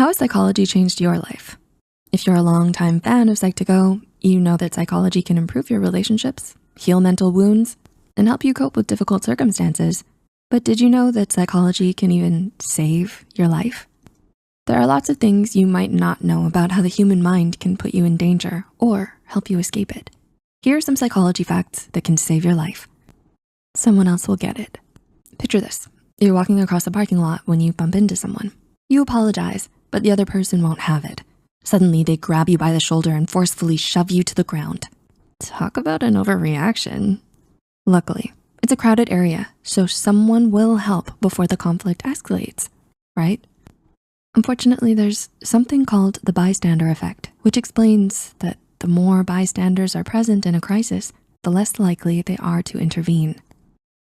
How has psychology changed your life? If you're a longtime fan of Psych2Go, you know that psychology can improve your relationships, heal mental wounds, and help you cope with difficult circumstances. But did you know that psychology can even save your life? There are lots of things you might not know about how the human mind can put you in danger or help you escape it. Here are some psychology facts that can save your life. Someone else will get it. Picture this. You're walking across a parking lot when you bump into someone. You apologize, but the other person won't have it. Suddenly, they grab you by the shoulder and forcefully shove you to the ground. Talk about an overreaction. Luckily, it's a crowded area, so someone will help before the conflict escalates, right? Unfortunately, there's something called the bystander effect, which explains that the more bystanders are present in a crisis, the less likely they are to intervene.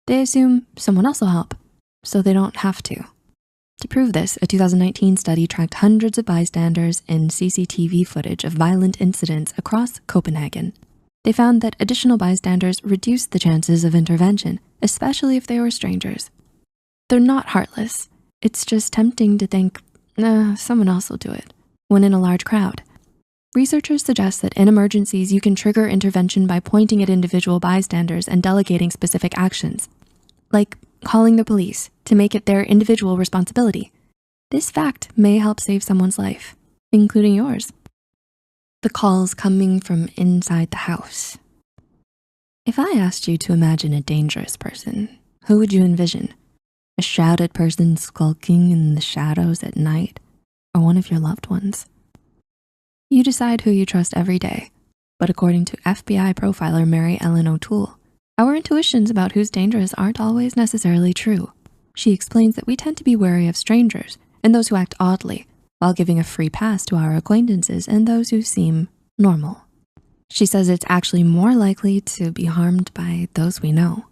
They assume someone else will help, so they don't have to. To prove this, a 2019 study tracked hundreds of bystanders in CCTV footage of violent incidents across Copenhagen. They found that additional bystanders reduced the chances of intervention, especially if they were strangers. They're not heartless. It's just tempting to think, someone else will do it, when in a large crowd. Researchers suggest that in emergencies, you can trigger intervention by pointing at individual bystanders and delegating specific actions, like calling the police to make it their individual responsibility. This fact may help save someone's life, including yours. The calls coming from inside the house. If I asked you to imagine a dangerous person, who would you envision? A shrouded person skulking in the shadows at night, or one of your loved ones? You decide who you trust every day, but according to FBI profiler Mary Ellen O'Toole, our intuitions about who's dangerous aren't always necessarily true. She explains that we tend to be wary of strangers and those who act oddly, while giving a free pass to our acquaintances and those who seem normal. She says it's actually more likely to be harmed by those we know.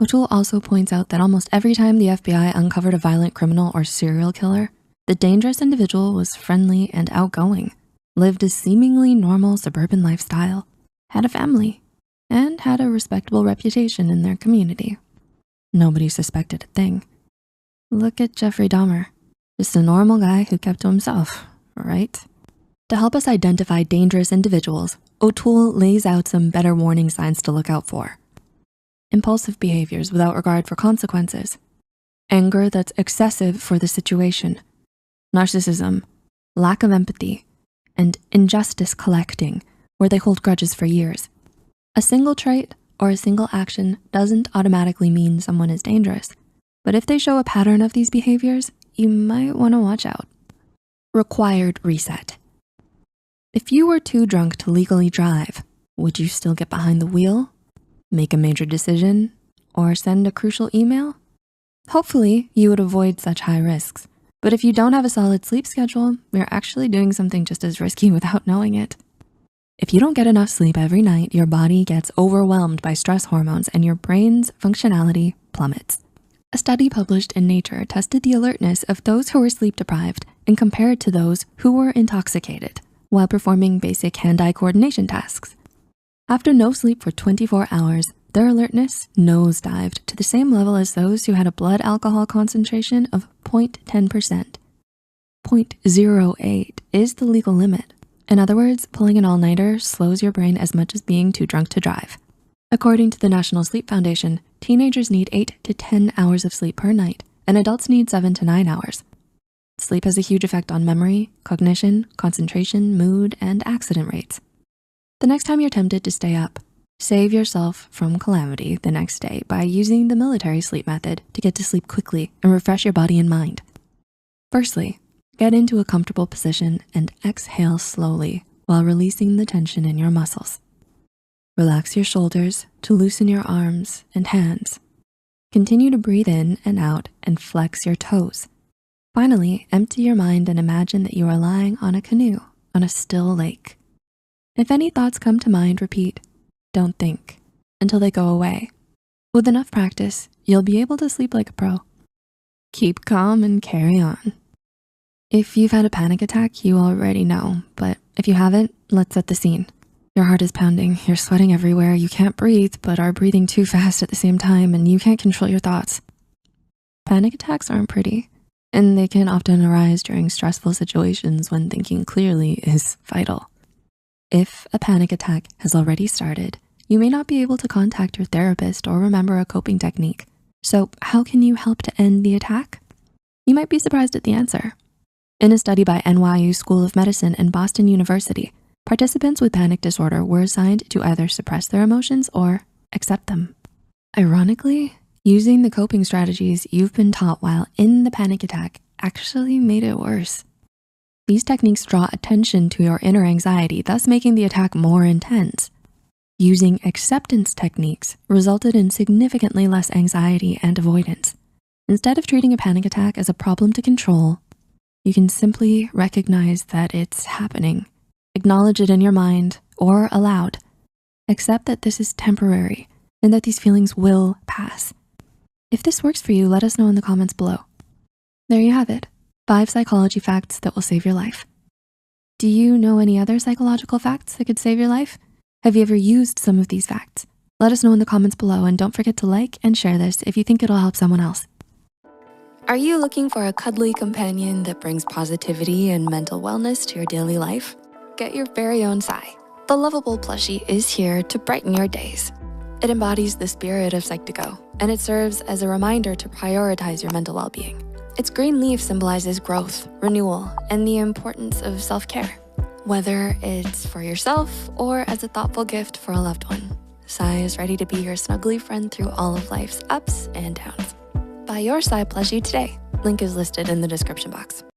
O'Toole also points out that almost every time the FBI uncovered a violent criminal or serial killer, the dangerous individual was friendly and outgoing, lived a seemingly normal suburban lifestyle, had a family, and had a respectable reputation in their community. Nobody suspected a thing. Look at Jeffrey Dahmer. Just a normal guy who kept to himself, right? To help us identify dangerous individuals, O'Toole lays out some better warning signs to look out for. Impulsive behaviors without regard for consequences. Anger that's excessive for the situation. Narcissism, lack of empathy, and injustice collecting, where they hold grudges for years. A single trait or a single action doesn't automatically mean someone is dangerous, but if they show a pattern of these behaviors, you might wanna watch out. Required reset. If you were too drunk to legally drive, would you still get behind the wheel, make a major decision, or send a crucial email? Hopefully, you would avoid such high risks. But if you don't have a solid sleep schedule, you're actually doing something just as risky without knowing it. If you don't get enough sleep every night, your body gets overwhelmed by stress hormones and your brain's functionality plummets. A study published in Nature tested the alertness of those who were sleep deprived and compared to those who were intoxicated while performing basic hand-eye coordination tasks. After no sleep for 24 hours, their alertness nosedived to the same level as those who had a blood alcohol concentration of 0.10%. 0.08 is the legal limit. In other words, pulling an all-nighter slows your brain as much as being too drunk to drive. According to the National Sleep Foundation, teenagers need 8 to 10 hours of sleep per night, and adults need 7 to 9 hours. Sleep has a huge effect on memory, cognition, concentration, mood, and accident rates. The next time you're tempted to stay up, save yourself from calamity the next day by using the military sleep method to get to sleep quickly and refresh your body and mind. Firstly, get into a comfortable position and exhale slowly while releasing the tension in your muscles. Relax your shoulders to loosen your arms and hands. Continue to breathe in and out and flex your toes. Finally, empty your mind and imagine that you are lying on a canoe on a still lake. If any thoughts come to mind, repeat, "Don't think," until they go away. With enough practice, you'll be able to sleep like a pro. Keep calm and carry on. If you've had a panic attack, you already know, but if you haven't, let's set the scene. Your heart is pounding, you're sweating everywhere, you can't breathe, but are breathing too fast at the same time, and you can't control your thoughts. Panic attacks aren't pretty. and they can often arise during stressful situations when thinking clearly is vital. If a panic attack has already started, you may not be able to contact your therapist or remember a coping technique. So how can you help to end the attack? You might be surprised at the answer. In a study by NYU School of Medicine and Boston University, participants with panic disorder were assigned to either suppress their emotions or accept them. Ironically, using the coping strategies you've been taught while in the panic attack actually made it worse. These techniques draw attention to your inner anxiety, thus making the attack more intense. Using acceptance techniques resulted in significantly less anxiety and avoidance. Instead of treating a panic attack as a problem to control, you can simply recognize that it's happening. Acknowledge it in your mind or aloud. Accept that this is temporary and that these feelings will pass. If this works for you, let us know in the comments below. There you have it, 5 psychology facts that will save your life. Do you know any other psychological facts that could save your life? Have you ever used some of these facts? Let us know in the comments below, and don't forget to like and share this if you think it'll help someone else. Are you looking for a cuddly companion that brings positivity and mental wellness to your daily life? Get your very own Sai. The lovable plushie is here to brighten your days. It embodies the spirit of Psych2Go, and it serves as a reminder to prioritize your mental well-being. Its green leaf symbolizes growth, renewal, and the importance of self-care. Whether it's for yourself or as a thoughtful gift for a loved one, Sai is ready to be your snuggly friend through all of life's ups and downs. Buy your Sai plushie today. Link is listed in the description box.